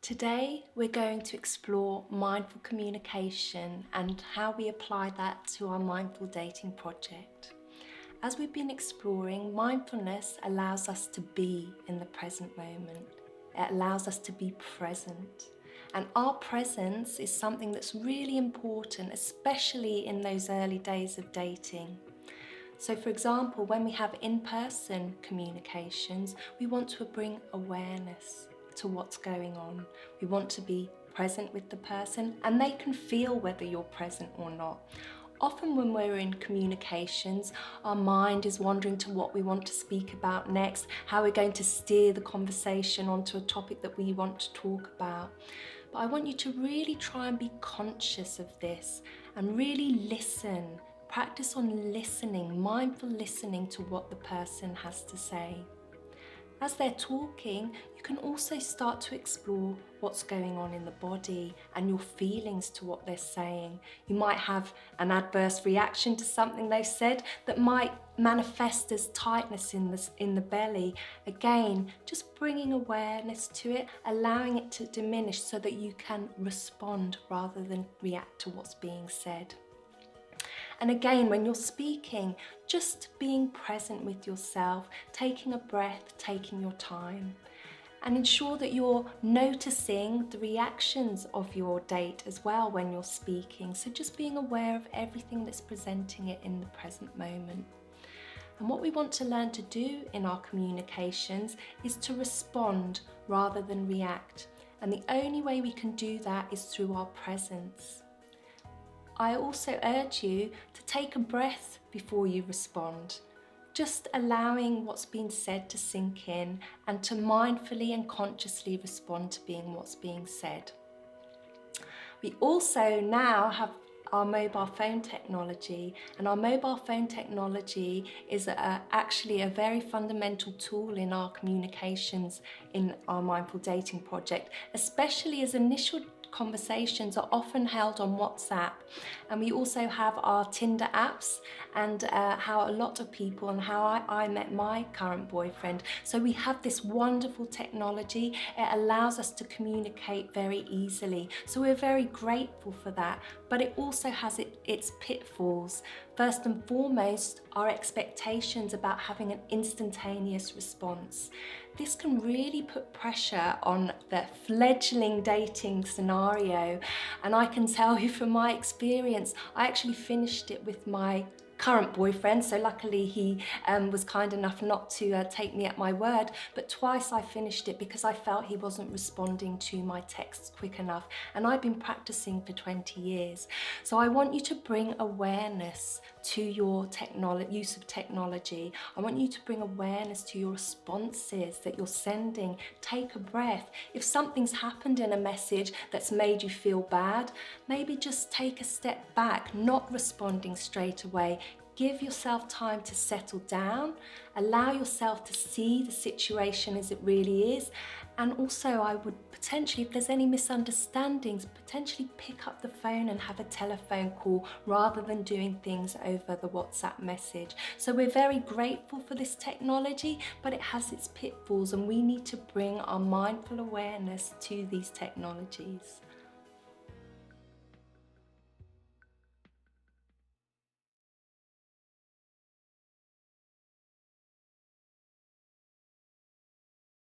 Today we're going to explore mindful communication and how we apply that to our mindful dating project. As we've been exploring, mindfulness allows us to be in the present moment. It allows us to be present. And our presence is something that's really important, especially in those early days of dating. So for example, when we have in-person communications, we want to bring awareness to what's going on. We want to be present with the person and they can feel whether you're present or not. Often when we're in communications, our mind is wandering to what we want to speak about next, how we're going to steer the conversation onto a topic that we want to talk about. But I want you to really try and be conscious of this and really listen. Practice on listening, mindful listening to what the person has to say. As they're talking, you can also start to explore what's going on in the body and your feelings to what they're saying. You might have an adverse reaction to something they've said that might manifest as tightness in the belly. Again, just bringing awareness to it, allowing it to diminish so that you can respond rather than react to what's being said. And again, when you're speaking, just being present with yourself, taking a breath, taking your time. And ensure that you're noticing the reactions of your date as well when you're speaking. So just being aware of everything that's presenting it in the present moment. And what we want to learn to do in our communications is to respond rather than react. And the only way we can do that is through our presence. I also urge you to take a breath before you respond, just allowing what's been said to sink in and to mindfully and consciously respond to what's being said. We also now have our mobile phone technology, and our mobile phone technology is actually a very fundamental tool in our communications in our mindful dating project, especially as initial conversations are often held on WhatsApp, and we also have our Tinder apps and how a lot of people and how I met my current boyfriend. So we have this wonderful technology. It allows us to communicate very easily. So we're very grateful for that, but it also has its pitfalls. First and foremost, our expectations about having an instantaneous response. This can really put pressure on the fledgling dating scenario, and I can tell you from my experience, I actually finished it with my current boyfriend, so luckily he was kind enough not to take me at my word, but twice I finished it because I felt he wasn't responding to my texts quick enough, and I've been practicing for 20 years. So I want you to bring awareness to your use of technology. I want you to bring awareness to your responses that you're sending. Take a breath. If something's happened in a message that's made you feel bad, maybe just take a step back, not responding straight away. Give yourself time to settle down, allow yourself to see the situation as it really is, and also I would potentially, if there's any misunderstandings, potentially pick up the phone and have a telephone call rather than doing things over the WhatsApp message. So we're very grateful for this technology, but it has its pitfalls and we need to bring our mindful awareness to these technologies.